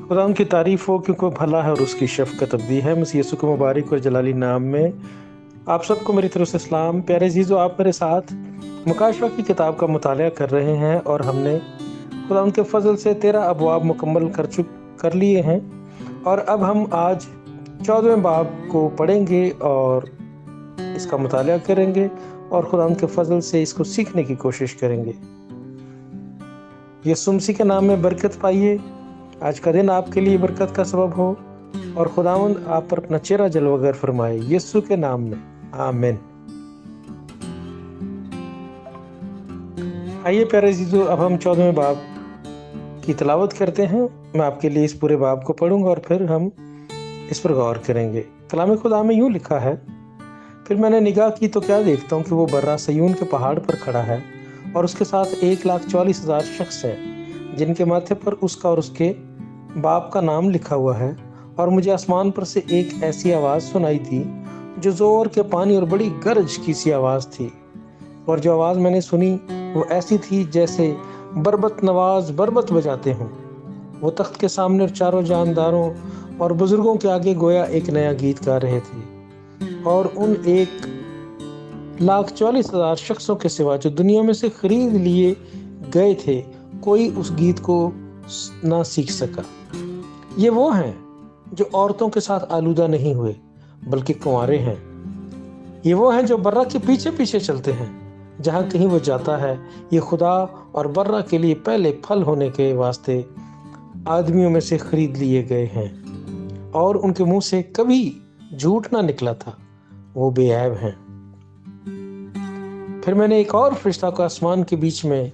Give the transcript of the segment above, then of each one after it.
खुदा उनकी तारीफ हो क्योंकि वो भला है और उसकी शफ़क़त अबदी है। मसीह यीशु के मुबारक और जलाली नाम में आप सबको मेरी तरफ से सलाम। प्यारे अजीज़ो, आप मेरे साथ मुकाशवा की किताब का मुताला कर रहे हैं और हमने खुदा उनके फजल से 13 अबवाब मुकम्मल कर लिए हैं और अब हम आज 14वें बाब को पढ़ेंगे और इसका मुताला करेंगे और खुदा उनके फजल से इसको सीखने की कोशिश करेंगे। यीशु मसीह के नाम में बरकत पाइए। आज का दिन आपके लिए बरकत का सबब हो और खुदावंद आप पर अपना चेहरा जलवागर फरमाए, यीशु के नाम में, आमीन। आइए प्यारे अजीजों, अब हम 14वें बाब की तिलावत करते हैं। मैं आपके लिए इस पूरे बाब को पढ़ूंगा और फिर हम इस पर गौर करेंगे। कलाम खुदा में यूँ लिखा है, फिर मैंने निगाह की तो क्या देखता हूँ कि वो बर्रा सयून के पहाड़ पर खड़ा है और उसके साथ 1,40,000 शख्स हैं जिनके माथे पर उसका और उसके बाप का नाम लिखा हुआ है। और मुझे आसमान पर से एक ऐसी आवाज़ सुनाई थी जो ज़ोर के पानी और बड़ी गरज की सी आवाज़ थी। और जो आवाज़ मैंने सुनी वो ऐसी थी जैसे बरबत नवाज बरबत बजाते हों। वो तख्त के सामने और चारों जानदारों और बुजुर्गों के आगे गोया एक नया गीत गा रहे थे। और उन 1,40,000 शख्सों के सिवा जो दुनिया में से खरीद लिए गए थे, कोई उस गीत को ना सीख सका। ये वो हैं जो औरतों के साथ आलूदा नहीं हुए बल्कि कुंवारे हैं। ये वो हैं जो बर्रा के पीछे पीछे चलते हैं जहां कहीं वो जाता है। ये खुदा और बर्रा के लिए पहले फल होने के वास्ते आदमियों में से खरीद लिए गए हैं और उनके मुंह से कभी झूठ ना निकला था। वो बेऐब हैं। फिर मैंने एक और फरिश्ता को आसमान के बीच में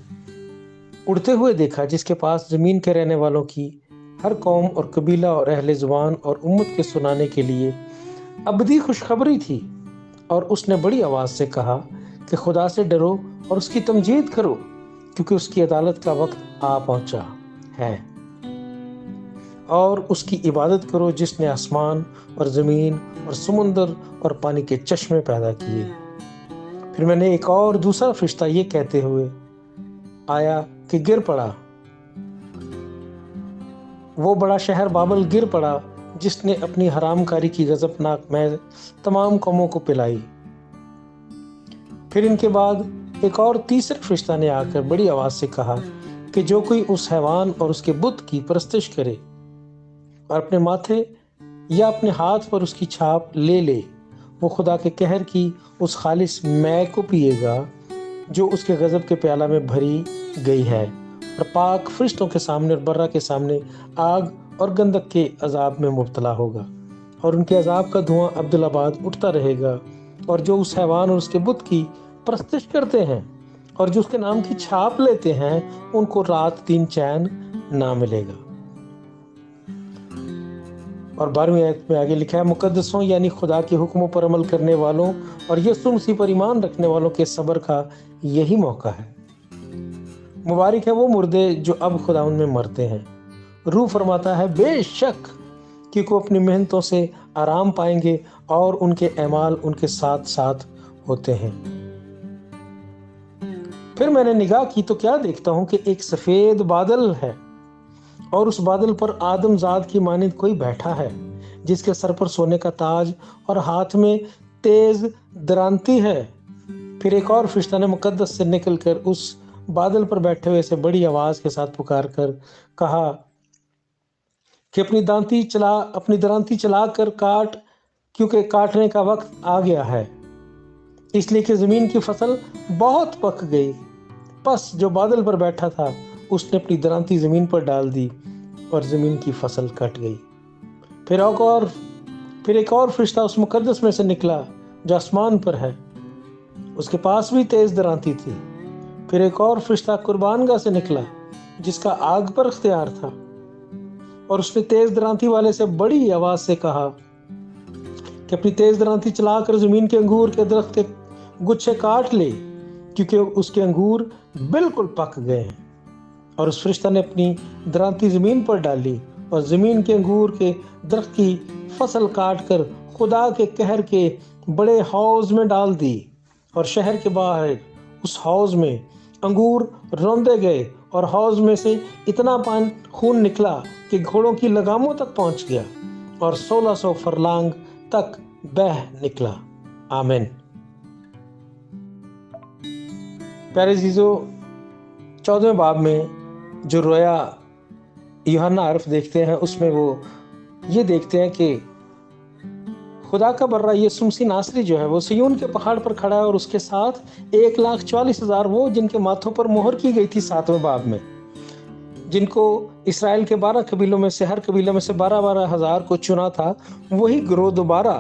उड़ते हुए देखा जिसके पास जमीन के रहने वालों की हर कौम और कबीला और अहले जुबान और उम्मत के सुनाने के लिए अबदी खुशखबरी थी। और उसने बड़ी आवाज से कहा कि खुदा से डरो और उसकी तमजीद करो क्योंकि उसकी अदालत का वक्त आ पहुंचा है। और उसकी इबादत करो जिसने आसमान और ज़मीन और समुंदर और पानी के चश्मे पैदा किए। फिर मैंने एक और दूसरा फरिश्ता ये कहते हुए आया कि गिर पड़ा, वो बड़ा शहर बाबल गिर पड़ा जिसने अपनी हरामकारी की गजबनाक मैल तमाम कौमों को पिलाई। फिर इनके बाद एक और तीसरे फरिश्ता ने आकर बड़ी आवाज से कहा कि जो कोई उस हैवान और उसके बुत की परस्तिश करे और अपने माथे या अपने हाथ पर उसकी छाप ले ले, वो खुदा के कहर की उस खालिस मै को पिएगा जो उसके गजब के प्याला में भरी गई है और पाक फरिश्तों के सामने और बर्रा के सामने आग और गंधक के अजाब में मुब्तला होगा। और उनके अजाब का धुआं अब्दुल्लाबाद उठता रहेगा। और जो उस हैवान और उसके बुत की परस्तिश करते हैं और जो उसके नाम की छाप लेते हैं, उनको रात दिन चैन ना मिलेगा। और 12वीं आयत में आगे लिखा है, मुकद्दसों यानी खुदा के हुक्मों पर अमल करने वालों और यीशु मसीह पर ईमान रखने वालों के सब्र का यही मौका है। मुबारक है वो मुर्दे जो अब खुदा उनमें मरते हैं। रूह फरमाता है बेशक कि वो अपनी मेहनतों से आराम पाएंगे और उनके अमाल उनके साथ साथ होते हैं। फिर मैंने निगाह की तो क्या देखता हूं कि एक सफेद बादल है और उस बादल पर आदमजाद की मानिंद कोई बैठा है जिसके सर पर सोने का ताज और हाथ में तेज दरांती है। फिर एक और फरिश्ता ने मुकद्दस से निकलकर उस बादल पर बैठे हुए से बड़ी आवाज के साथ पुकार कर कहा कि अपनी दरांती चला कर काट, क्योंकि काटने का वक्त आ गया है, इसलिए कि जमीन की फसल बहुत पक गई। बस जो बादल पर बैठा था उसने अपनी दरांती जमीन पर डाल दी और जमीन की फसल कट गई। फिर एक और फरिश्ता उस मुकद्दस में से निकला जो आसमान पर है, उसके पास भी तेज दरांती थी। फिर एक और फरिश्ता कुर्बानगाह से निकला जिसका आग पर इख्तियार था और उसने तेज दरांती वाले से बड़ी आवाज से कहा कि अपनी तेज दरांती चलाकर जमीन के अंगूर के दरख्त के गुच्छे काट ले क्योंकि उसके अंगूर बिल्कुल पक गए हैं। और उस फरिश्ता ने अपनी दरांती जमीन पर डाली और जमीन के अंगूर के दरख्त की फसल काट कर खुदा के कहर के बड़े हौज में डाल दी। और शहर के बाहर उस हौज में अंगूर रौंदे गए और हौज में से इतना खून निकला कि घोड़ों की लगामों तक पहुंच गया और 1600 फरलांग तक बह निकला। आमीन। प्यारे जीजो, 14वें बाब में जो रोया यूहन्ना अर्फ देखते हैं, उसमें वो ये देखते हैं कि खुदा का बर्रा यीशु मसीह नासरी जो है वो सिय्योन के पहाड़ पर खड़ा है और उसके साथ 1,40,000 वो जिनके माथों पर मोहर की गई थी 7वें बाब में, जिनको इसराइल के 12 कबीलों में से हर कबीले में से 12-12 हजार को चुना था, वही गिरोह दोबारा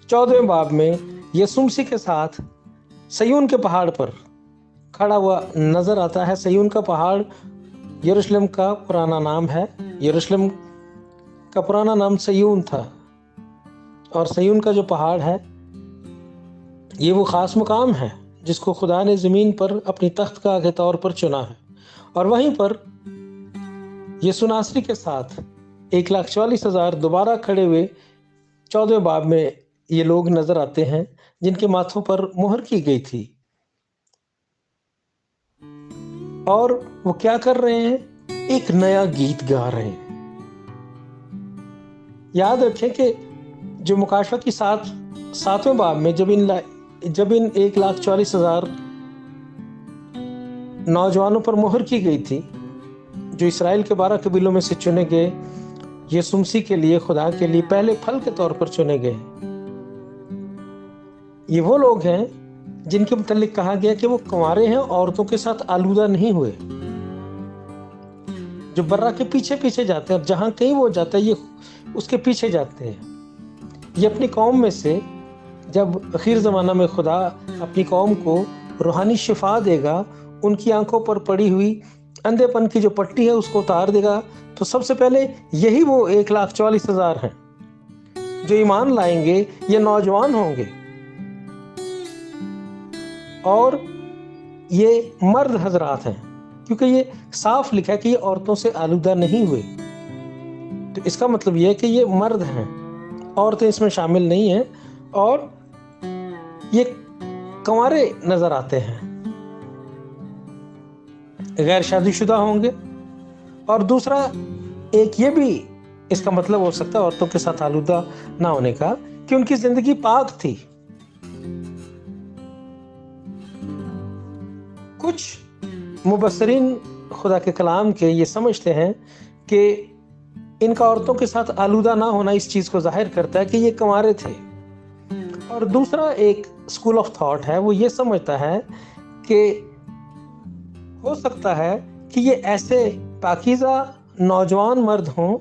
14वें बाब में यीशु मसीह के साथ सिय्योन के पहाड़ पर खड़ा हुआ नजर आता है। सिय्योन का पहाड़ यरूशलेम का पुराना नाम है। यरूशलेम का पुराना नाम सिय्योन था और सिय्योन का जो पहाड़ है ये वो खास मुकाम है जिसको खुदा ने ज़मीन पर अपनी तख्तगाह के तौर पर चुना है। और वहीं पर यीशु नासरी के साथ 1,40,000 दोबारा खड़े हुए 14वें बाब में ये लोग नजर आते हैं जिनके माथों पर मोहर की गई थी। और वो क्या कर रहे हैं? एक नया गीत गा रहे हैं। याद रखें कि जो मुकाशवा की 7वें बाब में जब इन 1,40,000 नौजवानों पर मोहर की गई थी, जो इसराइल के 12 कबीलों में से चुने गए, यीशु मसीह के लिए, खुदा के लिए पहले फल के तौर पर चुने गए। ये वो लोग हैं जिनके मुतालिक कहा गया कि वो कुंवारे हैं, औरतों के साथ आलूदा नहीं हुए, जो बर्रा के पीछे पीछे जाते हैं। जहां कहीं वो जाता है ये उसके पीछे जाते हैं। ये अपनी कौम में से जब आखिर ज़माना में खुदा अपनी कौम को रूहानी शिफा देगा, उनकी आंखों पर पड़ी हुई अंधेपन की जो पट्टी है उसको उतार देगा, तो सबसे पहले यही वो 1,40,000 हैं जो ईमान लाएंगे। ये नौजवान होंगे और ये मर्द हजरात हैं, क्योंकि ये साफ लिखा है कि ये औरतों से आलूदा नहीं हुए। तो इसका मतलब ये है कि ये मर्द हैं, औरतें इसमें शामिल नहीं हैं, और ये कंवारे नजर आते हैं, गैर शादीशुदा होंगे। और दूसरा एक ये भी इसका मतलब हो सकता है औरतों के साथ आलूदा ना होने का, कि उनकी जिंदगी पाक थी। कुछ मुबस्सरीन खुदा के कलाम के ये समझते हैं कि इनका औरतों के साथ आलूदा ना होना इस चीज को जाहिर करता है कि ये कंवारे थे। और दूसरा एक स्कूल ऑफ थॉट है, वो ये समझता है कि हो सकता है कि ये ऐसे पाकीज़ा नौजवान मर्द हों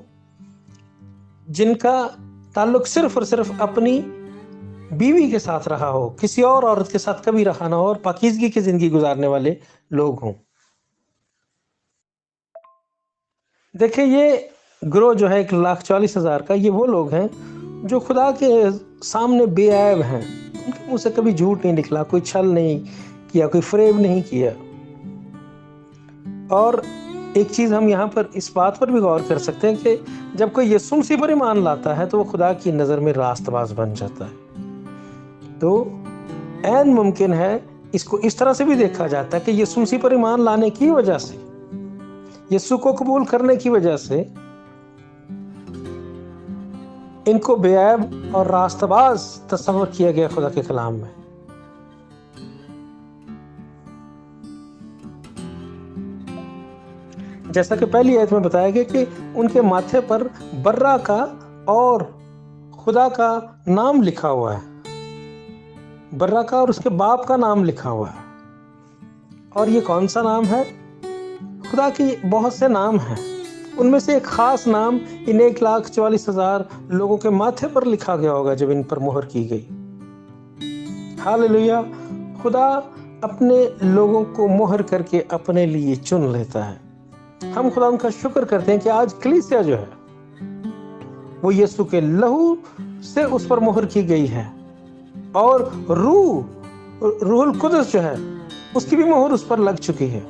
जिनका ताल्लुक सिर्फ और सिर्फ अपनी बीवी के साथ रहा हो, किसी और औरत के साथ कभी रहा ना हो, और पाकीज़गी की जिंदगी गुजारने वाले लोग हों। देखिए, ये ग्रोह जो है 1,40,000 का, ये वो लोग हैं जो खुदा के सामने बेऐब हैं। उनके मुंह से कभी झूठ नहीं निकला, कोई छल नहीं किया, कोई फरेब नहीं किया। और एक चीज हम यहाँ पर इस बात पर भी गौर कर सकते हैं कि जब कोई यीशु मसीह पर ईमान लाता है तो वो खुदा की नजर में रास्तबाज बन जाता है। तो ऐन मुमकिन है, इसको इस तरह से भी देखा जाता है कि यीशु मसीह पर ईमान लाने की वजह से, यीशु को कबूल करने की वजह से इनको बेऐब और रास्तबाज तस्वर किया गया खुदा के कलाम में। जैसा कि पहली आयत में बताया गया कि उनके माथे पर बर्रा का और खुदा का नाम लिखा हुआ है, बर्रा का और उसके बाप का नाम लिखा हुआ है। और ये कौन सा नाम है? खुदा के बहुत से नाम हैं, उनमें से एक खास नाम इन 1,40,000 लोगों के माथे पर लिखा गया होगा जब इन पर मोहर की गई। हालेलुया! खुदा अपने लोगों को मोहर करके अपने लिए चुन लेता है। हम खुदा उनका शुक्र करते हैं कि आज कलीसिया जो है वो यीशु के लहू से उस पर मोहर की गई है, और रूहुल कुदस जो है उसकी भी मोहर उस पर लग चुकी है।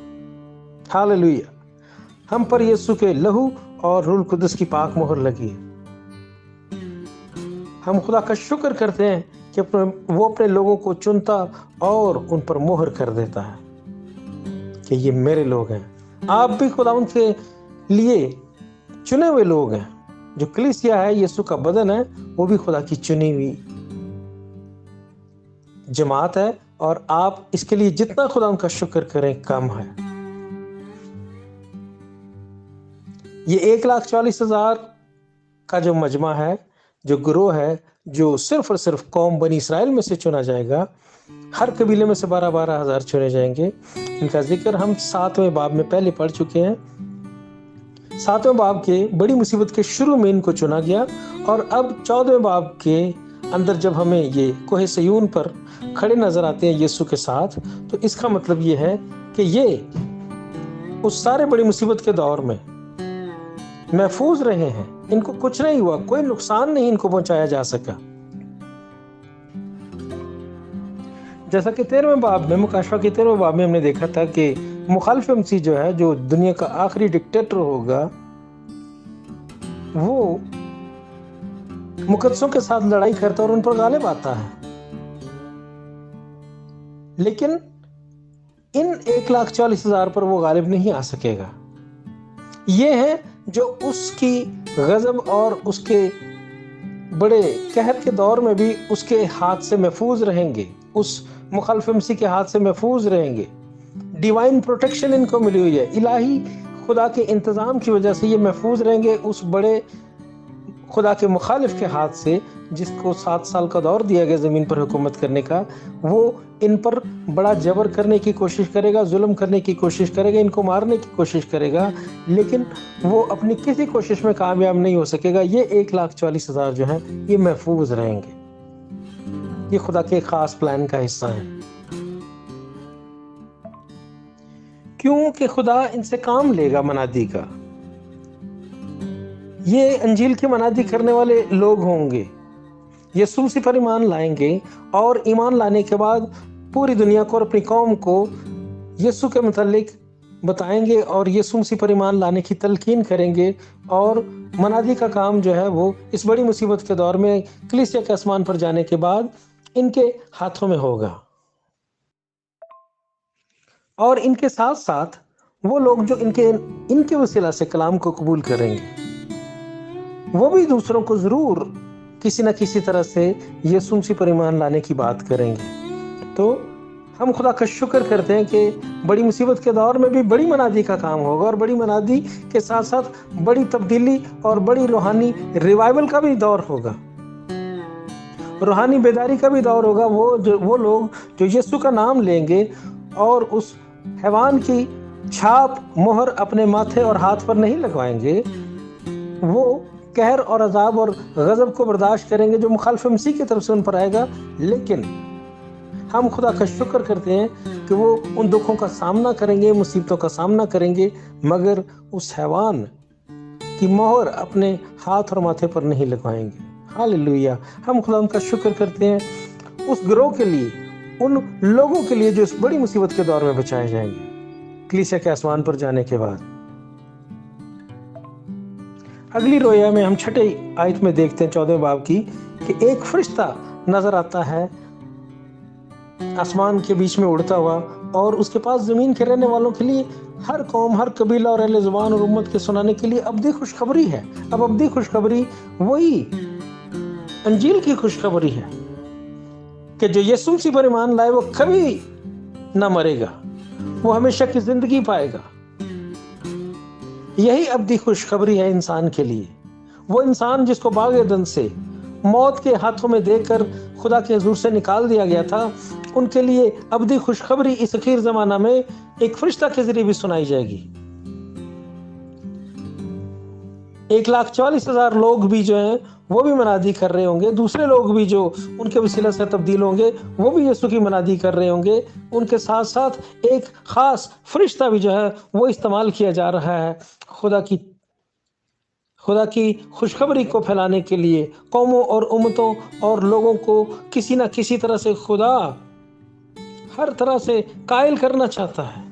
हालेलुया! हम पर यीशु के लहू और रूहुल कुदस की पाक मोहर लगी है। हम खुदा का शुक्र करते हैं कि वो अपने लोगों को चुनता और उन पर मोहर कर देता है कि ये मेरे लोग हैं। आप भी खुदा उनके लिए चुने हुए लोग हैं। जो कलीसिया है, यीशु का बदन है, वो भी खुदा की चुनी हुई जमात है, और आप इसके लिए जितना खुदा उनका शुक्र करें कम है। ये 1,40,000 का जो मजमा है, जो गिरोह है, जो सिर्फ और सिर्फ कौम बनी इसराइल में से चुना जाएगा, हर कबीले में से 12-12 हजार चुने जाएंगे। इनका जिक्र हम 7वें बाब में पहले पढ़ चुके हैं। 7वें बाब के बड़ी मुसीबत के शुरू में इनको चुना गया, और अब 14वें बाब के अंदर जब हमें ये कोहे सयून पर खड़े नजर आते हैं यीशु के साथ, तो इसका मतलब ये है कि ये उस सारे बड़ी मुसीबत के दौर में महफूज रहे हैं। इनको कुछ नहीं हुआ, कोई नुकसान नहीं इनको पहुंचाया जा सका। जैसा कि 13वें बाब में, मुकाशवा के 13वें बाब में हमने देखा था कि मुखालिफ मसीह जो है, जो दुनिया का आखिरी डिक्टेटर होगा, वो मुकद्दसों के साथ लड़ाई करता और उन पर गालिब आता है। लेकिन इन 1,40,000 पर वो गालिब नहीं आ सकेगा। ये है जो उसकी गजब और उसके बड़े कहर के दौर में भी उसके हाथ से महफूज रहेंगे, उस मुखालिफ मसीह के हाथ से महफूज रहेंगे। डिवाइन प्रोटेक्शन इनको मिली हुई है, इलाही खुदा के इंतजाम की वजह से ये महफूज रहेंगे उस बड़े खुदा के मुखालिफ के हाथ से, जिसको 7 साल का दौर दिया गया जमीन पर हुकूमत करने का। वो इन पर बड़ा जबर करने की कोशिश करेगा, जुल्म करने की कोशिश करेगा, इनको मारने की कोशिश करेगा, लेकिन वो अपनी किसी कोशिश में कामयाब नहीं हो सकेगा। ये 1,40,000 जो है, ये महफूज रहेंगे। ये खुदा के खास प्लान का हिस्सा है, क्योंकि खुदा इनसे काम लेगा मनादी का। ये अंजील की मनादी करने वाले लोग होंगे, यीशु मसीह पर ईमान लाएंगे, और ईमान लाने के बाद पूरी दुनिया को और अपनी कौम को यीशु के मुतालिक बताएंगे और यीशु मसीह पर ईमान लाने की तलकीन करेंगे। और मनादी का काम जो है वो इस बड़ी मुसीबत के दौर में कलीसिया के आसमान पर जाने के बाद इनके हाथों में होगा। और इनके साथ साथ वो लोग जो इनके वसीला से कलाम को कबूल करेंगे, वो भी दूसरों को जरूर किसी न किसी तरह से यीशु मसीह पर ईमान लाने की बात करेंगे। तो हम खुदा का शुक्र करते हैं कि बड़ी मुसीबत के दौर में भी बड़ी मनादी का काम होगा, और बड़ी मनादी के साथ साथ बड़ी तब्दीली और बड़ी रूहानी रिवाइवल का भी दौर होगा, रूहानी बेदारी का भी दौर होगा। वो लोग जो यीशु का नाम लेंगे और उस हैवान की छाप मोहर अपने माथे और हाथ पर नहीं लगवाएंगे, वो कहर और अजाब और गजब को बर्दाश्त करेंगे जो मुखालिफ मसीह की तरफ से उन पर आएगा। लेकिन हम खुदा का शुक्र करते हैं कि वो उन दुखों का सामना करेंगे, मुसीबतों का सामना करेंगे, मगर उस हैवान की मोहर अपने हाथ और माथे पर नहीं लगवाएंगे। हालेलुया। हम खुदा उनका शुक्र करते हैं उस गिरोह के लिए, उन लोगों के लिए जो इस बड़ी मुसीबत के दौर में बचाए जाएंगे कलीसिया के आसमान पर जाने के बाद। अगली रोया में हम 6 आयत में देखते हैं 14वें बाब की, कि एक फरिश्ता नजर आता है आसमान के बीच में उड़ता हुआ, और उसके पास जमीन के रहने वालों के लिए, हर कौम, हर कबीला और अहले ज़ुबान और उम्मत के सुनाने के लिए अब्दी खुशखबरी है। अब अब्दी खुशखबरी वही अंजील की खुशखबरी है कि जो यीशु मसीह पर ईमान लाए वो कभी ना मरेगा, वो हमेशा की जिंदगी पाएगा। यही अब्दी खुशखबरी है इंसान के लिए। वो इंसान जिसको बाग़-ए-दन से मौत के हाथों में देकर खुदा के हुजूर से निकाल दिया गया था, उनके लिए अब्दी खुशखबरी इस अखीर ज़माना में एक फरिश्ता के जरिए भी सुनाई जाएगी। 1,40,000 लोग भी जो हैं वो भी मनादी कर रहे होंगे, दूसरे लोग भी जो उनके वसीला से तब्दील होंगे वो भी यीशु की मनादी कर रहे होंगे। उनके साथ साथ एक खास फरिश्ता भी जो है वो इस्तेमाल किया जा रहा है खुदा की खुशखबरी को फैलाने के लिए। कौमों और उम्मतों और लोगों को किसी ना किसी तरह से खुदा हर तरह से कायल करना चाहता है,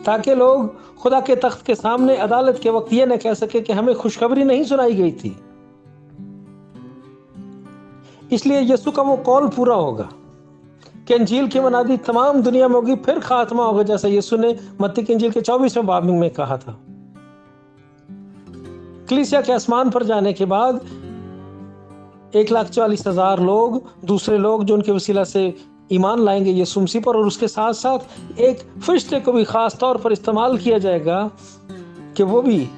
ताकि लोग खुदा के तख्त के सामने अदालत के वक्त ये न कह सके कि हमें खुशखबरी नहीं सुनाई गई थी। इसलिए यीशु का वो कौल पूरा होगा कि इंजील की मनादी तमाम दुनिया में होगी, फिर खात्मा होगा, जैसा यीशु ने मत्ती की इंजील के 24वें बाब में कहा था। कलीसिया के आसमान पर जाने के बाद 1,40,000 लोग, दूसरे लोग जो उनके वसीला से ईमान लाएंगे यीशु मसीह पर, और उसके साथ साथ एक फरिश्ते को भी खास तौर पर इस्तेमाल किया जाएगा कि वो भी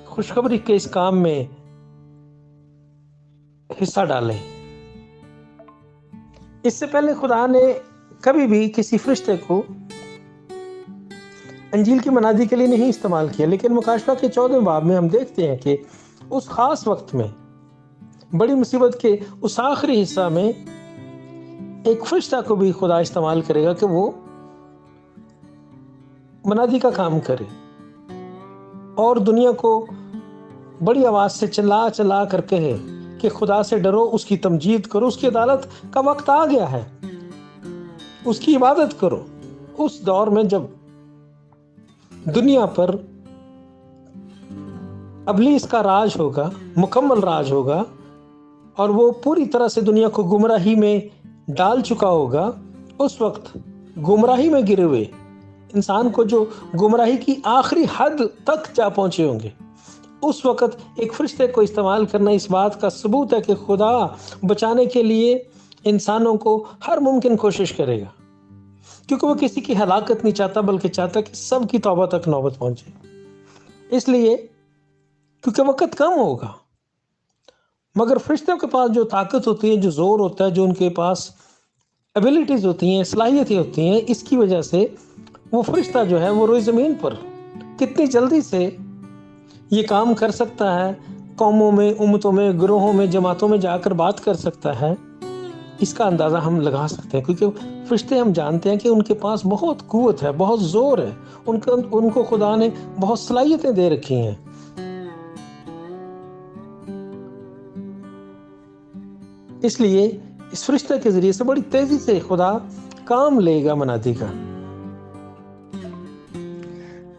खुशखबरी के इस काम में हिस्सा डालें। इससे पहले खुदा ने कभी भी किसी फरिश्ते को अंजील की मनादी के लिए नहीं इस्तेमाल किया, लेकिन मुकाशफा के 14वें बाब में हम देखते हैं कि उस खास वक्त में, बड़ी मुसीबत के उस आखिरी हिस्सा में, एक फरिश्ता को भी खुदा इस्तेमाल करेगा कि वो मनादी का काम करे और दुनिया को बड़ी आवाज से चिल्ला चिल्ला कर कहे कि खुदा से डरो, उसकी तमजीद करो, उसकी अदालत का वक्त आ गया है, उसकी इबादत करो। उस दौर में जब दुनिया पर अबलीस का राज होगा, मुकम्मल राज होगा, और वो पूरी तरह से दुनिया को गुमराही में डाल चुका होगा, उस वक्त गुमराही में गिरे हुए इंसान को जो गुमराही की आखिरी हद तक जा पहुंचे होंगे, उस वक्त एक फरिश्ते को इस्तेमाल करना इस बात का सबूत है कि खुदा बचाने के लिए इंसानों को हर मुमकिन कोशिश करेगा, क्योंकि वो किसी की हलाकत नहीं चाहता, बल्कि चाहता कि सब की तौबा तक नौबत पहुंचे। इसलिए क्योंकि वक्त कम होगा, मगर फरिश्तों के पास जो ताकत होती है, जो जोर होता है, जो उनके पास एबिलिटीज होती हैं, सलाहियतें होती हैं, इसकी वजह से वो फरिश्ता जो है वो रोए ज़मीन पर कितनी जल्दी से ये काम कर सकता है, कौमों में, उम्मतों में, ग्रोहों में, जमातों में जाकर बात कर सकता है, इसका अंदाज़ा हम लगा सकते हैं। क्योंकि फरिश्ते हम जानते हैं कि उनके पास बहुत कुव्वत है, बहुत जोर है, उनको खुदा ने बहुत सलाहियतें दे रखी हैं। इसलिए इस फरिश्ते के जरिए से बड़ी तेजी से खुदा काम लेगा मनादी का।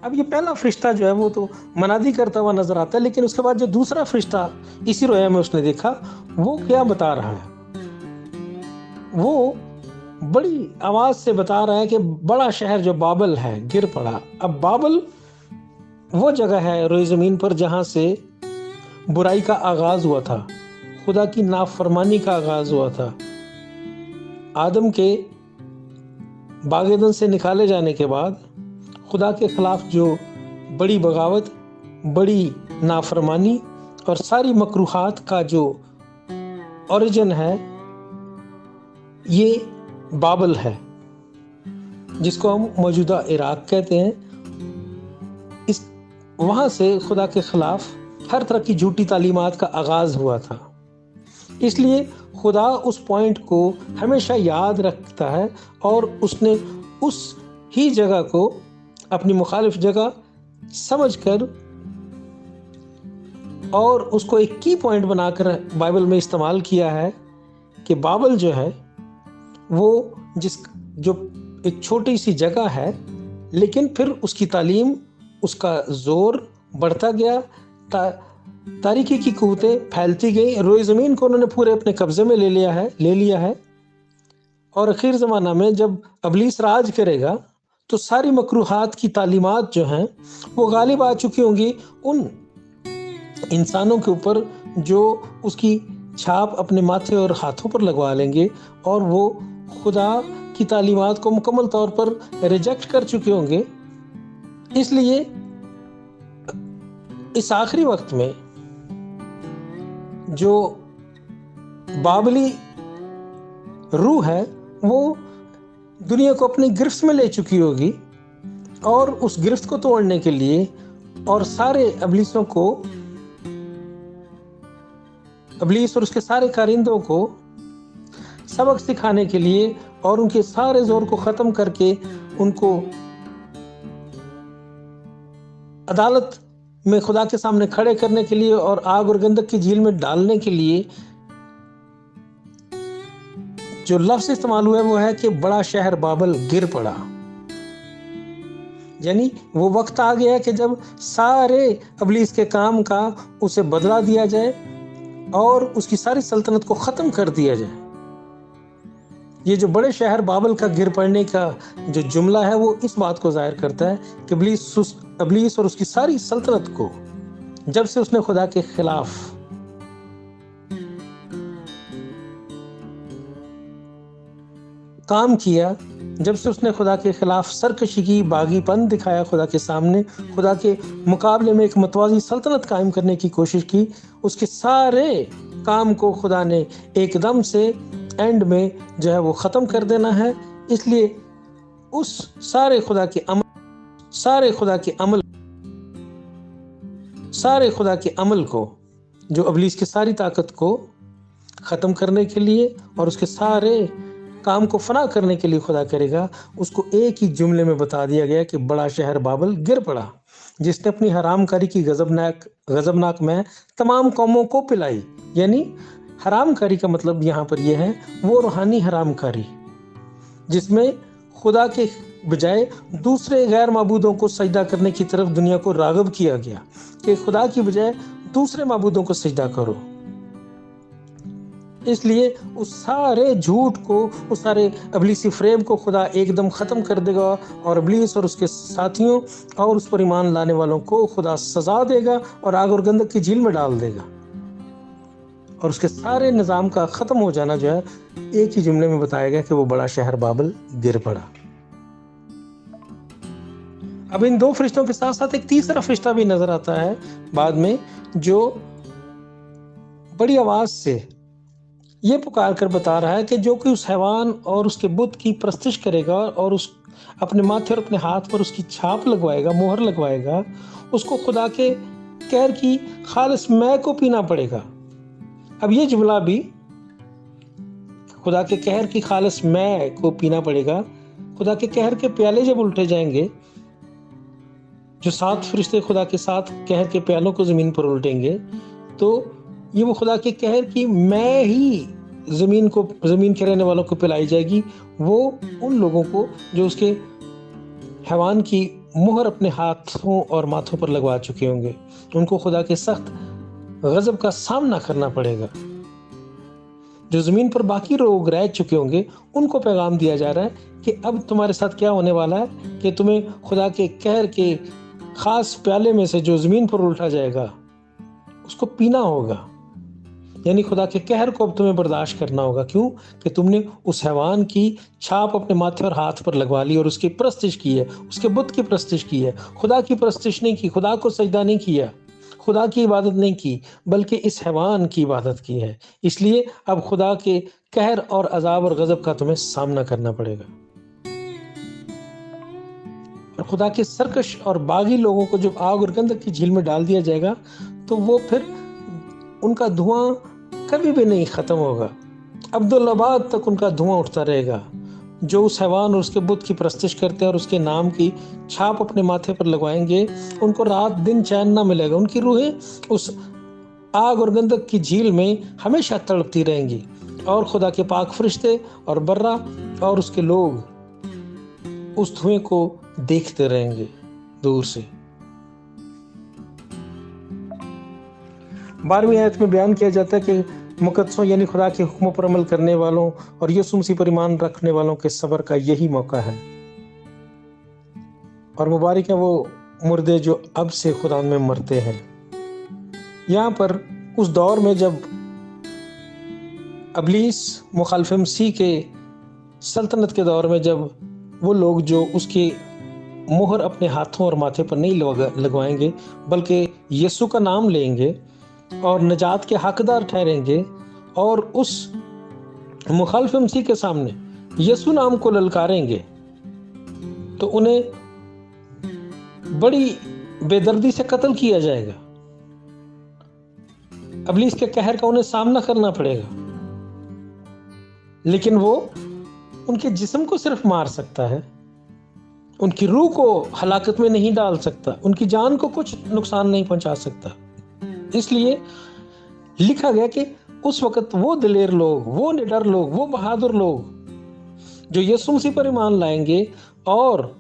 अब ये पहला फरिश्ता जो है वो तो मनादी करता हुआ नजर आता है, लेकिन उसके बाद जो दूसरा फरिश्ता इसी रोया में उसने देखा, वो क्या बता रहा है? वो बड़ी आवाज से बता रहा है कि बड़ा शहर जो बाबल है गिर पड़ा। अब बाबल वो जगह है रोए जमीन पर जहां से बुराई का आगाज हुआ था, खुदा की नाफरमानी का आगाज हुआ था। आदम के बागेदन से निकाले जाने के बाद खुदा के खिलाफ जो बड़ी बगावत, बड़ी नाफरमानी और सारी मकरूहात का जो ओरिजिन है, ये बाबल है, जिसको हम मौजूदा इराक कहते हैं। वहां से खुदा के खिलाफ हर तरह की झूठी तालीमात का आगाज हुआ था। इसलिए खुदा उस पॉइंट को हमेशा याद रखता है और उसने उस ही जगह को अपनी मुखालिफ जगह समझकर और उसको एक की पॉइंट बनाकर बाइबल में इस्तेमाल किया है कि बाबल जो है वो जो एक छोटी सी जगह है, लेकिन फिर उसकी तालीम, उसका जोर बढ़ता गया, तारीकी की कुव्वतें फैलती गई, रोए ज़मीन को उन्होंने पूरे अपने कब्जे में ले लिया है। और आखिर ज़माना में जब अबलीस राज करेगा तो सारी मकरूहात की तालीमात जो हैं वो गालिब आ चुकी होंगी उन इंसानों के ऊपर जो उसकी छाप अपने माथे और हाथों पर लगवा लेंगे, और वो खुदा की तालीमात को मुकम्मल तौर पर रिजेक्ट कर चुके होंगे। इसलिए इस आखिरी वक्त में जो बाबली रूह है वो दुनिया को अपनी गिरफ्त में ले चुकी होगी, और उस गिरफ्त को तोड़ने के लिए और सारे अबलीसों को, अबलीस और उसके सारे कारिंदों को सबक सिखाने के लिए और उनके सारे जोर को खत्म करके उनको अदालत में खुदा के सामने खड़े करने के लिए और आग और गंधक की झील में डालने के लिए जो लफ्ज इस्तेमाल हुआ है वो है कि बड़ा शहर बाबल गिर पड़ा। यानी वो वक्त आ गया कि जब सारे अबलीस के काम का उसे बदला दिया जाए और उसकी सारी सल्तनत को खत्म कर दिया जाए। ये जो बड़े शहर बाबल का गिर पड़ने का जो जुमला है वो इस बात को जाहिर करता है कि अबलीस और उसकी सारी सल्तनत को जब से उसने खुदा के खिलाफ काम किया, जब से उसने खुदा के खिलाफ सरकशी की, बागीपन दिखाया खुदा के सामने, खुदा के मुकाबले में एक मतवाज़ी सल्तनत कायम करने की कोशिश की, उसके सारे काम को खुदा ने एकदम से एंड में जो है वो ख़त्म कर देना है। इसलिए उस सारे खुदा के अमल को, जो इब्लीस की सारी ताकत को ख़त्म करने के लिए और उसके सारे काम को फना करने के लिए खुदा करेगा, उसको एक ही जुमले में बता दिया गया कि बड़ा शहर बाबल गिर पड़ा, जिसने अपनी हरामकारी की गजबनाक में तमाम कौमों को पिलाई। यानी हरामकारी का मतलब यहाँ पर यह है वो रूहानी हरामकारी, जिसमें खुदा के बजाय दूसरे गैर माबूदों को सजदा करने की तरफ दुनिया को राग़िब किया गया कि खुदा की बजाय दूसरे माबूदों को सजदा करो। इसलिए उस सारे झूठ को, उस सारे इब्लीसी फ्रेब को खुदा एकदम ख़त्म कर देगा और इब्लीस और उसके साथियों और उस पर ईमान लाने वालों को खुदा सज़ा देगा और आग और गंधक की झील में डाल देगा। और उसके सारे निज़ाम का ख़त्म हो जाना जो है एक ही जुमले में बताया गया कि वो बड़ा शहर बाबल गिर पड़ा। अब इन दो फरिश्तों के साथ साथ एक तीसरा फरिश्ता भी नजर आता है बाद में, जो बड़ी आवाज से ये पुकार कर बता रहा है कि जो कि उस हैवान और उसके बुत की प्रस्तिश करेगा और उस अपने माथे और अपने हाथ पर उसकी छाप लगवाएगा, मोहर लगवाएगा, उसको खुदा के कहर की खालिस मै को पीना पड़ेगा। अब ये जुमला भी, खुदा के कहर की खालिस मै को पीना पड़ेगा, खुदा के कहर के प्याले जब उल्टे जाएंगे, जो 7 फरिश्ते खुदा के 7 कहर के प्यालों को जमीन पर उल्टेंगे, तो ये वो खुदा के कहर की मैं ही जमीन के रहने वालों को पिलाई जाएगी। वो उन लोगों को जो उसके हैवान की मुहर अपने हाथों और माथों पर लगवा चुके होंगे, उनको खुदा के सख्त गजब का सामना करना पड़ेगा। जो जमीन पर बाकी लोग रह चुके होंगे, उनको पैगाम दिया जा रहा है कि अब तुम्हारे साथ क्या होने वाला है कि तुम्हें खुदा के कहर के खास प्याले में से जो जमीन पर उल्टा जाएगा उसको पीना होगा। यानी खुदा के कहर को अब तुम्हें बर्दाश्त करना होगा। क्यों? कि तुमने उस हैवान की छाप अपने माथे और हाथ पर लगवा ली और उसकी प्रस्तिश की है, उसके बुत की प्रस्तिश की है। खुदा की प्रस्तिश नहीं की, खुदा को सजदा नहीं किया, खुदा की इबादत नहीं की, बल्कि इस हैवान की इबादत की है। इसलिए अब खुदा के कहर और अजाब और गजब का तुम्हें सामना करना पड़ेगा। और खुदा के सरकश और बागी लोगों को जब आग और गंधक की झील में डाल दिया जाएगा, तो वो फिर उनका धुआं कभी भी नहीं खत्म होगा। अब्दुल्लाबाद तक उनका धुआं उठता रहेगा। जो उस हैवान और उसके बुत की प्रस्तिश करते हैं और उसके नाम की छाप अपने माथे पर लगवाएंगे, उनको रात दिन चैन ना मिलेगा। उनकी रूहें उस आग और गंधक की झील में हमेशा तड़पती रहेंगी। और खुदा के पाक फरिश्ते और बर्रा और उसके लोग उस धुएं को देखते रहेंगे दूर से। 12वीं आयत में बयान किया जाता है कि मुकद्दसों यानी खुदा के हुक्मों पर अमल करने वालों और यीशु मसीह पर ईमान रखने वालों के सब्र का यही मौका है। और मुबारक है वो मुर्दे जो अब से खुदा में मरते हैं। यहाँ पर उस दौर में जब इब्लीस मुखालिफ मसीह के सल्तनत के दौर में, जब वो लोग जो उसकी मुहर अपने हाथों और माथे पर नहीं लगवाएंगे बल्कि यीशु का नाम लेंगे और नजात के हकदार ठहरेंगे और उस मुखालिफ मसीह के सामने यीशु नाम को ललकारेंगे, तो उन्हें बड़ी बेदर्दी से कत्ल किया जाएगा। इब्लीस के कहर का उन्हें सामना करना पड़ेगा। लेकिन वो उनके जिस्म को सिर्फ मार सकता है, उनकी रूह को हलाकत में नहीं डाल सकता, उनकी जान को कुछ नुकसान नहीं पहुंचा सकता। इसलिए लिखा गया कि उस वक्त वो दिलेर लोग, वो निडर लोग, वो बहादुर लोग जो यीशु मसीह पर ईमान लाएंगे और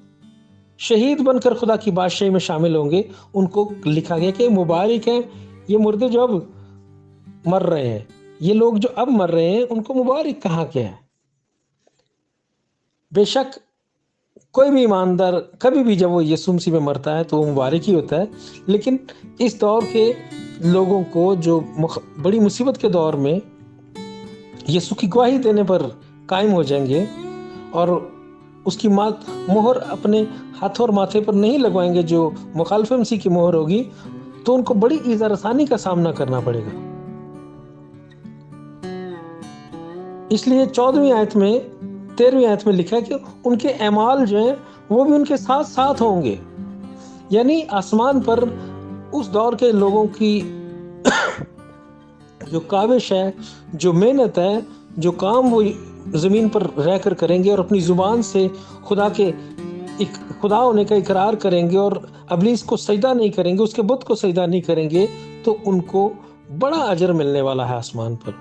शहीद बनकर खुदा की बादशाही में शामिल होंगे, उनको लिखा गया कि मुबारक है ये मुर्दे जो अब मर रहे हैं, ये लोग जो अब मर रहे हैं, उनको मुबारक कहा गया है। बेशक कोई भी ईमानदार कभी भी जब वो यीशु मसीह में मरता है तो वो मुबारक ही होता है। लेकिन इस दौर के लोगों को जो बड़ी मुसीबत के दौर में यीशु की गवाही देने पर कायम हो जाएंगे और उसकी मोहर अपने हाथों और माथे पर नहीं लगवाएंगे जो मुखालिफ मसीह की मोहर होगी, तो उनको बड़ी ईज़ा रसानी का सामना करना पड़ेगा। इसलिए 14वीं आयत में 13वीं आयत में लिखा है कि उनके अमाल जो हैं वो भी उनके साथ साथ होंगे। यानी आसमान पर उस दौर के लोगों की जो काविश है, जो मेहनत है, जो काम वो ज़मीन पर रहकर करेंगे और अपनी ज़ुबान से खुदा के खुदा होने का इकरार करेंगे और इब्लीस को सजदा नहीं करेंगे, उसके बुत को सजदा नहीं करेंगे, तो उनको बड़ा अजर मिलने वाला है आसमान पर।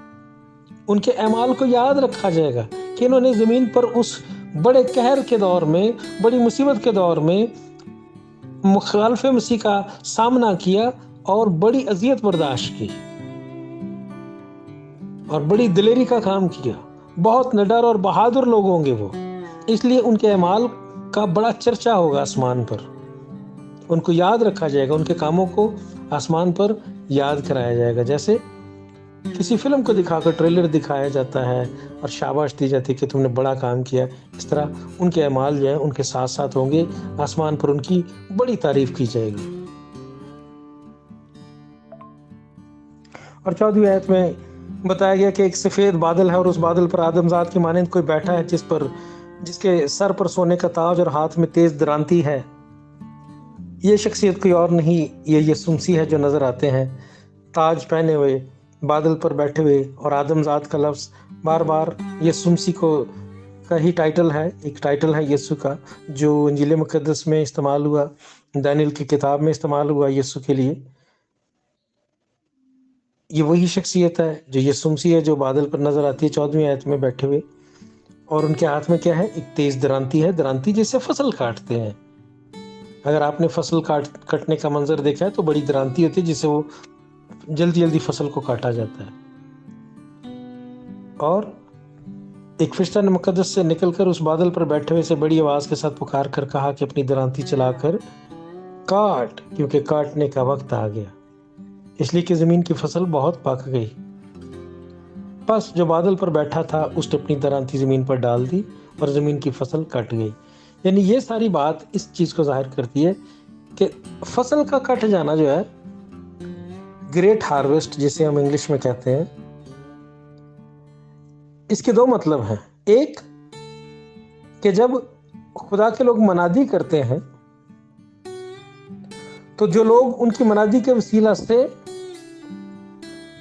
उनके अमाल को याद रखा जाएगा कि इन्होंने ज़मीन पर उस बड़े कहर के दौर में, बड़ी मुसीबत के दौर में मुखालिफ मसीह का सामना किया और बड़ी अजियत बर्दाश्त की और बड़ी दिलेरी का काम किया। बहुत निडर और बहादुर लोग होंगे वो, इसलिए उनके अमाल का बड़ा चर्चा होगा आसमान पर। उनको याद रखा जाएगा, उनके कामों को आसमान पर याद कराया जाएगा। जैसे किसी फिल्म को दिखाकर ट्रेलर दिखाया जाता है और शाबाश दी जाती है कि तुमने बड़ा काम किया, इस तरह उनके अमाल जो है उनके साथ साथ होंगे, आसमान पर उनकी बड़ी तारीफ की जाएगी। और 14वीं आयत में बताया गया कि एक सफ़ेद बादल है और उस बादल पर आदमजात की मानंद कोई बैठा है जिसके सर पर सोने का ताज और हाथ में तेज दरांती है। ये शख्सियत कोई और नहीं, ये यीशु मसीह है जो नज़र आते हैं, ताज पहने हुए, बादल पर बैठे हुए। और आदमजात का लफ्ज़ बार बार यीशु मसीह का ही टाइटल है, एक टाइटल है यीशु का जो इंजील मुक़द्दस में इस्तेमाल हुआ, दानियल की किताब में इस्तेमाल हुआ यीशु के लिए। ये वही शख्सियत है जो यीशु मसीह है जो बादल पर नज़र आती है 14वीं आयत में बैठे हुए। और उनके हाथ में क्या है? एक तेज दरांती है, दरांती जिससे फसल काटते हैं। अगर आपने फसल कटने का मंजर देखा है तो बड़ी दरांती होती है जिससे वो जल्दी जल्दी फसल को काटा जाता है। और एक फरिश्ता ने मुक़द्दस से निकलकर उस बादल पर बैठे हुए से बड़ी आवाज़ के साथ पुकार कर कहा कि अपनी दरांती चलाकर काट, क्योंकि काटने का वक्त आ गया, इसलिए कि ज़मीन की फसल बहुत पक गई। बस जो बादल पर बैठा था उसने अपनी दरांती ज़मीन पर डाल दी और ज़मीन की फसल कट गई। यानी ये सारी बात इस चीज़ को ज़ाहिर करती है कि फसल का कट जाना जो है, ग्रेट हार्वेस्ट जिसे हम इंग्लिश में कहते हैं, इसके दो मतलब हैं। एक कि जब खुदा के लोग मनादी करते हैं तो जो लोग उनकी मनादी के वसीला से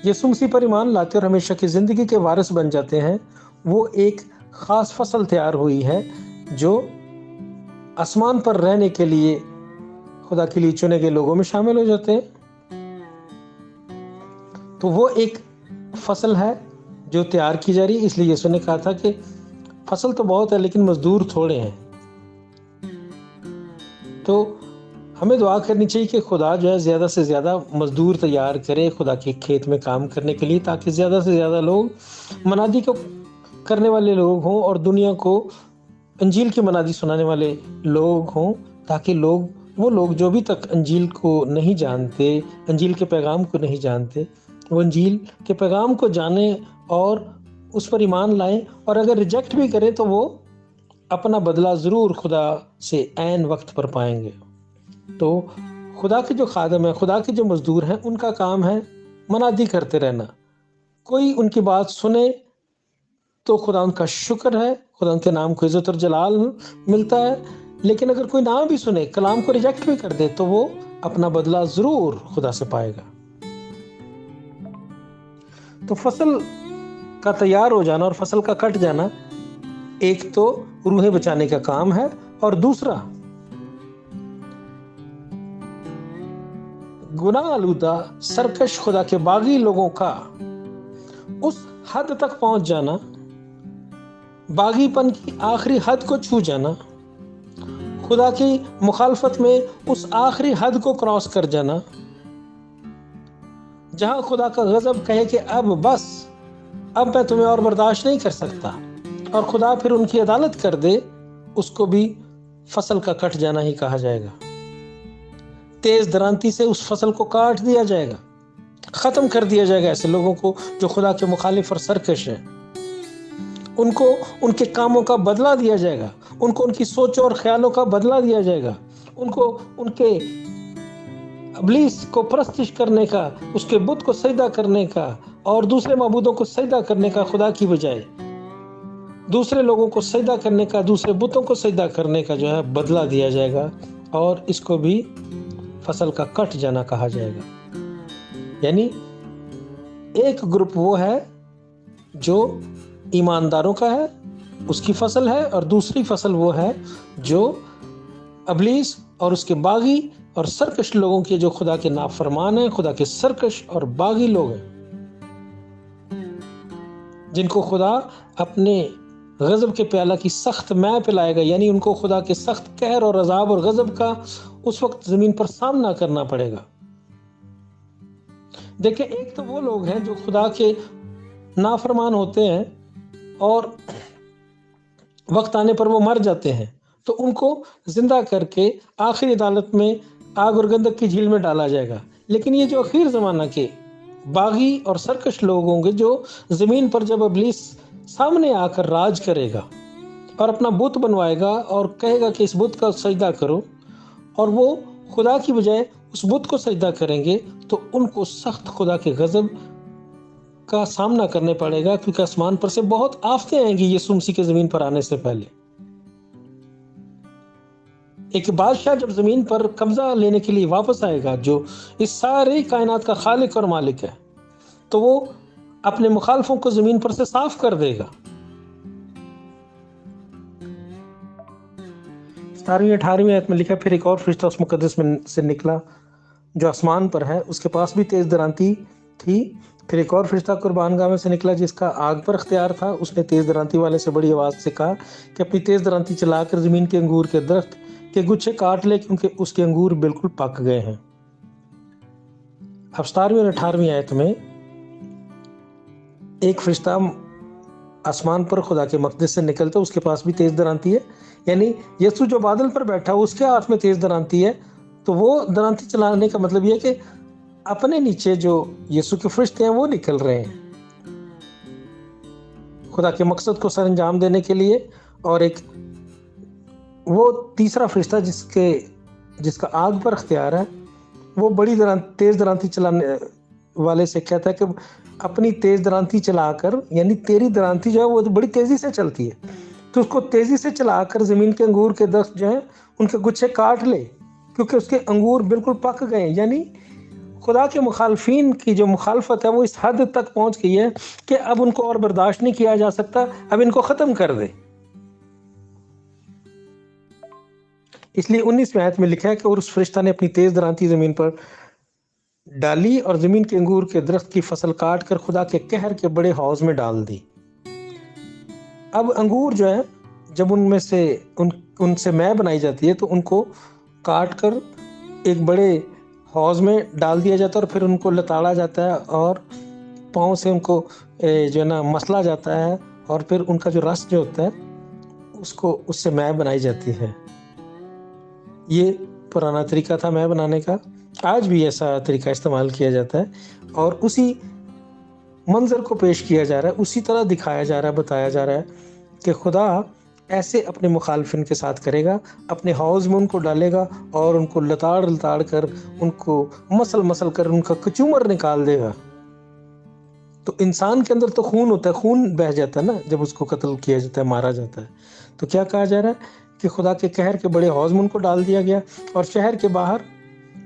यीशु मसीह पर ईमान लाते और हमेशा की ज़िंदगी के वारिस बन जाते हैं, वो एक ख़ास फसल तैयार हुई है जो आसमान पर रहने के लिए खुदा के लिए चुने गए लोगों में शामिल हो जाते हैं। तो वो एक फसल है जो तैयार की जा रही है। इसलिए यीशु ने कहा था कि फसल तो बहुत है लेकिन मजदूर थोड़े हैं। तो हमें दुआ करनी चाहिए कि खुदा जो है ज़्यादा से ज़्यादा मजदूर तैयार करे खुदा के खेत में काम करने के लिए, ताकि ज़्यादा से ज़्यादा लोग मनादी को करने वाले लोग हों और दुनिया को अंजील की मनादी सुनाने वाले लोग हों, ताकि वो लोग जो भी तक अंजील को नहीं जानते, अंजील के पैगाम को नहीं जानते, वो अंजील के पैगाम को जाने और उस पर ईमान लाएं। और अगर रिजेक्ट भी करें तो वो अपना बदला ज़रूर खुदा से ऐन वक्त पर पाएंगे। तो खुदा के जो खादम है, खुदा के जो मजदूर हैं, उनका काम है मनादी करते रहना। कोई उनकी बात सुने तो खुदा उनका शुक्र है, खुदा उनके नाम को इज़्ज़त और जलाल मिलता है। लेकिन अगर कोई ना भी सुने, कलाम को रिजेक्ट भी कर दे, तो वो अपना बदला ज़रूर खुदा से पाएगा। तो फसल का तैयार हो जाना और फसल का कट जाना एक तो रूहें बचाने का काम है, और दूसरा गुनाह आलूदा सरकश खुदा के बागी लोगों का उस हद तक पहुंच जाना, बागीपन की आखिरी हद को छू जाना, खुदा की मुखालफत में उस आखिरी हद को क्रॉस कर जाना जहां खुदा का गजब कहे कि अब बस, अब मैं तुम्हें और बर्दाश्त नहीं कर सकता, और खुदा फिर उनकी अदालत कर दे, उसको भी फसल का कट जाना ही कहा जाएगा। तेज दरांती से उस फसल को काट दिया जाएगा, खत्म कर दिया जाएगा ऐसे लोगों को जो खुदा के मुखालिफ और सरकश हैं। उनको उनके कामों का बदला दिया जाएगा, उनको उनकी सोचों और ख्यालों का बदला दिया जाएगा, उनको उनके इब्लीस को परस्तिश करने का, उसके बुत को सजदा करने का और दूसरे माबूदों को सजदा करने का खुदा की बजाय दूसरे लोगों को सजदा करने का, दूसरे बुतों को सजदा करने का जो है बदला दिया जाएगा, और इसको भी फसल का कट जाना कहा जाएगा। यानी एक ग्रुप वो है जो ईमानदारों का है, उसकी फसल है, और दूसरी फसल वो है जो इब्लीस और उसके बागी और सरकश लोगों के, जो खुदा के नाफरमान हैं, खुदा के सरकश और बागी लोग हैं, जिनको खुदा अपने गजब के प्याला की सख्त मै पिलाएगा। यानी उनको खुदा के सख्त कहर और अजाब और गजब का उस वक्त जमीन पर सामना करना पड़ेगा। देखिए, एक तो वो लोग हैं जो खुदा के नाफरमान होते हैं और वक्त आने पर वो मर जाते हैं, तो उनको जिंदा करके आखिरी अदालत में आग और गंधक की झील में डाला जाएगा। लेकिन ये जो आखिर जमाना के बागी और सरकश लोग होंगे, जो जमीन पर जब इब्लीस सामने आकर राज करेगा और अपना बुत बनवाएगा और कहेगा कि इस बुत का सजदा करो, और वो खुदा की बजाय उस बुत को सजदा करेंगे, तो उनको सख्त खुदा के गजब का सामना करने पड़ेगा, क्योंकि आसमान पर से बहुत आफतें आएंगी यीशु मसीह के जमीन पर आने से पहले। एक बादशाह जब जमीन पर कब्जा लेने के लिए वापस आएगा, जो इस सारे कायनात का खालिक और मालिक है, तो वो अपने मुखालफों को जमीन पर से साफ कर देगा। 17-18 आयत में लिखा, फिर एक और फरिश्ता उस मुकद्दस में से निकला जो आसमान पर है, उसके पास भी तेज दरांती थी। फिर एक और फरिश्ता कुर्बानगाह में से निकला जिसका आग पर अख्तियार था। उसने तेज दरांती वाले से बड़ी आवाज से कहा कि अपनी तेज दरांती चलाकर जमीन के अंगूर के दरख्त के गुच्छे काट ले, क्योंकि उसके अंगूर बिल्कुल पक गए हैं। अब 17वीं और 18वीं आयत में एक फरिश्ता आसमान पर खुदा के मकदस से निकलता, उसके पास भी तेज दरांती है। यानी यीशु जो बादल पर बैठा उसके हाथ में तेज दरांती है। तो वो दरांती चलाने का मतलब ये है कि अपने नीचे जो यीशु के फरिश्ते हैं वो निकल रहे हैं खुदा के मकसद को सर अंजाम देने के लिए। और एक वो तीसरा फरिश्ता जिसका आग पर अख्तियार है, वो बड़ी तेज दरांती चलाने वाले से कहता है कि अपनी तेज दरांती चलाकर, यानी तेरी दरांती जो है वो बड़ी तेजी से चलती है, तो उसको तेजी से चलाकर जमीन के अंगूर के दरख्त जो है उनके गुच्छे काट ले, क्योंकि उसके अंगूर बिल्कुल पक गए। यानी खुदा के मुखालफीन की जो मुखालफत है वो इस हद तक पहुंच गई है कि अब उनको और बर्दाश्त नहीं किया जा सकता, अब इनको खत्म कर दे। इसलिए 19वीं आयत में लिखा है कि और उस फरिश्ता ने अपनी तेज दरांती जमीन पर डाली और जमीन के अंगूर के दरख्त की फसल काट कर खुदा के कहर के बड़े हौज में डाल दी। अब अंगूर जो है जब उनमें से उनसे मै बनाई जाती है, तो उनको काट कर एक बड़े हौज में डाल दिया जाता है और फिर उनको लताड़ा जाता है और पाँव से उनको जो है ना मसला जाता है, और फिर उनका जो रस जो होता है उसको उससे मै बनाई जाती है। ये पुराना तरीका था मै बनाने का, आज भी ऐसा तरीका इस्तेमाल किया जाता है और उसी मंजर को पेश किया जा रहा है, उसी तरह दिखाया जा रहा है, बताया जा रहा है कि खुदा ऐसे अपने मुखालफिन के साथ करेगा, अपने हौज में उनको डालेगा और उनको लताड़ लताड़ कर, उनको मसल मसल कर उनका कचूमर निकाल देगा। तो इंसान के अंदर तो खून होता है, खून बह जाता है ना जब उसको कत्ल किया जाता है, मारा जाता है। तो क्या कहा जा रहा है कि खुदा के कहर के बड़े हौज में उनको डाल दिया गया और शहर के बाहर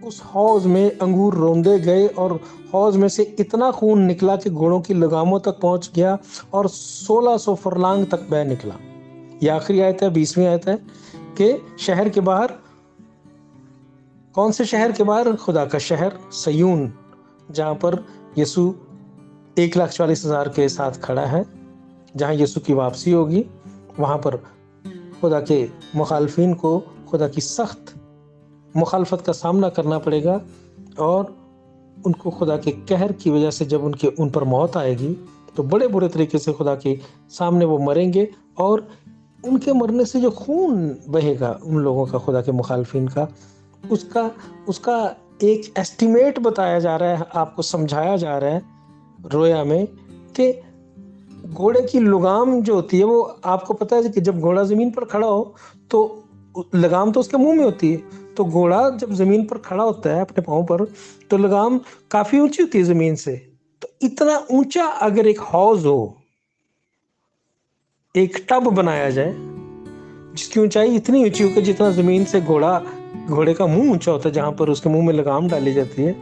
उस हौज में अंगूर रौंदे गए और हौज में से इतना खून निकला कि घोड़ों की लगामों तक पहुंच गया और 1600 फरलांग तक बह निकला। यह आखिरी आयत है, 20वीं आयत है कि शहर के बाहर, कौन से शहर के बाहर? खुदा का शहर सयून, जहां पर यीशु 1,40,000 के साथ खड़ा है, जहां यीशु की वापसी होगी। वहां पर खुदा के मुखालफिन को खुदा की सख्त मुखालफत का सामना करना पड़ेगा और उनको खुदा के कहर की वजह से जब उन पर मौत आएगी तो बड़े बुरे तरीके से खुदा के सामने वो मरेंगे और उनके मरने से जो खून बहेगा उन लोगों का, खुदा के मुखालफिन का, उसका एक एस्टिमेट बताया जा रहा है, आपको समझाया जा रहा है रोया में कि घोड़े की लगाम जो होती है वो, आपको पता है कि जब घोड़ा ज़मीन पर खड़ा हो तो लगाम तो उसके मुंह में होती है, तो घोड़ा जब ज़मीन पर खड़ा होता है अपने पाँव पर तो लगाम काफ़ी ऊंची होती है ज़मीन से। तो इतना ऊंचा अगर एक हौज हो, एक टब बनाया जाए जिसकी ऊंचाई इतनी ऊंची हो कि जितना ज़मीन से घोड़े का मुंह ऊंचा होता है, जहां पर उसके मुंह में लगाम डाली जाती है,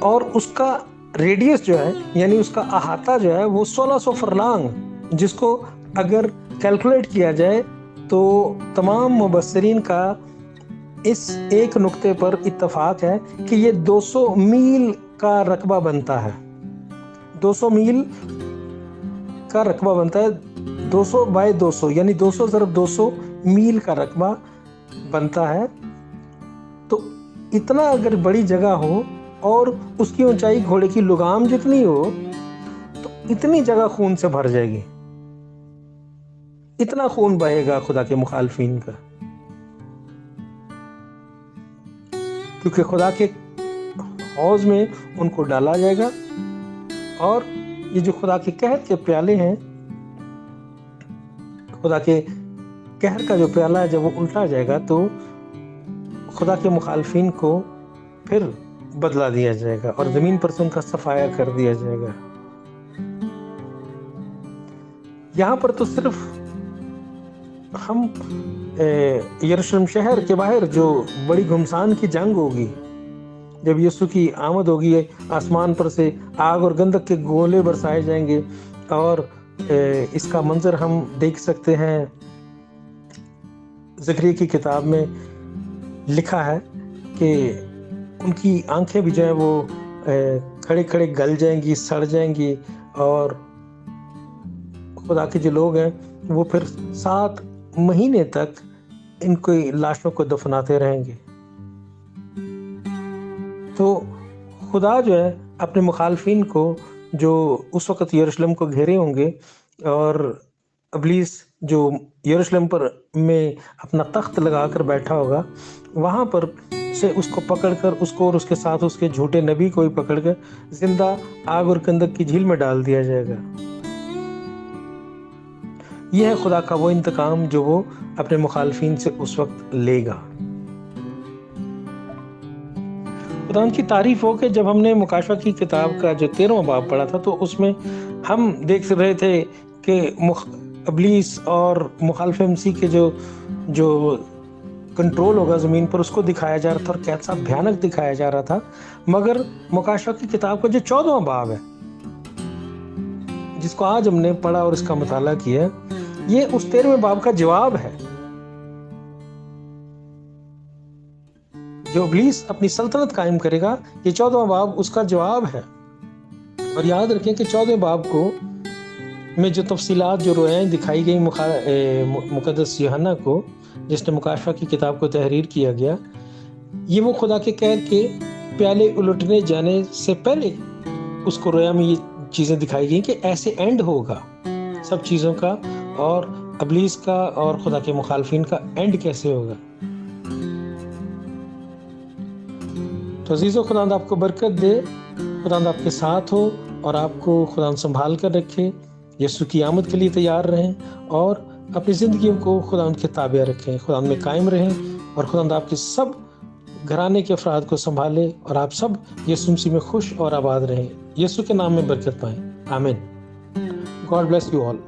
और उसका रेडियस जो है यानी उसका अहाता जो है वो 1600 फरलांग, जिसको अगर कैलकुलेट किया जाए तो तमाम मुबस्सिरीन का इस एक नुक्ते पर इत्तफाक है कि ये 200 मील का रकबा बनता है। 200 मील का रकबा बनता है, 200 बाय 200 यानी 200 ज़रब 200 मील का रकबा बनता है। तो इतना अगर बड़ी जगह हो और उसकी ऊंचाई घोड़े की लगाम जितनी हो तो इतनी जगह खून से भर जाएगी, इतना खून बहेगा खुदा के मुखालफिन का, क्योंकि खुदा के हौज में उनको डाला जाएगा। और ये जो खुदा के कहर के प्याले हैं, खुदा के कहर का जो प्याला है, जब वो उल्टा जाएगा तो खुदा के मुखालफिन को फिर बदला दिया जाएगा और ज़मीन पर से उनका सफाया कर दिया जाएगा। यहाँ पर तो सिर्फ हम यरूशलेम शहर के बाहर जो बड़ी घुमसान की जंग होगी, जब यीशु की आमद होगी, आसमान पर से आग और गंधक के गोले बरसाए जाएंगे, और इसका मंजर हम देख सकते हैं। ज़करिया की किताब में लिखा है कि उनकी आंखें भी जो है वो खड़े खड़े गल जाएंगी, सड़ जाएंगी, और खुदा के जो लोग हैं वो फिर 7 महीने तक इनकी लाशों को दफनाते रहेंगे। तो खुदा जो है अपने मुखालफिन को, जो उस वक़्त यरूशलेम को घेरे होंगे, और इब्लीस जो यरूशलेम पर में अपना तख्त लगाकर बैठा होगा, वहाँ पर से उसको पकड़कर, उसको और उसके साथ उसके झूठे नबी को भी पकड़कर जिंदा आग और गंधक की झील में डाल दिया जाएगा। यह है खुदा का वो इंतकाम जो वो अपने मुखालफिन से उस वक्त लेगा। खुदा की तारीफ हो कि जब हमने मुकाशवा की किताब का जो 13वां बाब पढ़ा था, तो उसमें हम देख रहे थे कि इब्लीस और मुखालिफ मसीह के जो कंट्रोल होगा ज़मीन पर, उसको दिखाया जा रहा था और कैसा भयानक दिखाया जा रहा था। मगर मुकाशवा की किताब का जो 14वां बाब है, जिसको आज हमने पढ़ा और इसका मुताला किया, ये उस 13वें बाब का जवाब है। जो इब्लीस अपनी सल्तनत कायम करेगा, ये 14वां बाब उसका जवाब है। और याद रखें कि 14वें बाब को में जो तफसीलात, जो रोयाएं दिखाई गई मुकद्दस यूहन्ना को, जिसने मुकाशवा की किताब को तहरीर किया गया, ये वो खुदा के कहर के प्याले उलटने जाने से पहले उसको रोया में ये चीज़ें दिखाई गई कि ऐसे एंड होगा सब चीज़ों का, और इब्लीस का और खुदा के मुखालफिन का एंड कैसे होगा। तो अजीज़ों, खुदा आपको बरकत दे, खुदा आपके साथ हो और आपको खुदा संभाल कर रखे। यीशु की आमद के लिए तैयार रहें और अपनी ज़िंदगी को खुदा के ताबे रखें, खुदा में कायम रहें, और खुदा आपके सब घराने के अफराद को संभाले, और आप सब यीशु मसीह में खुश और आबाद रहें। यीशु के नाम में बरकत पाएं। आमीन। God bless you all.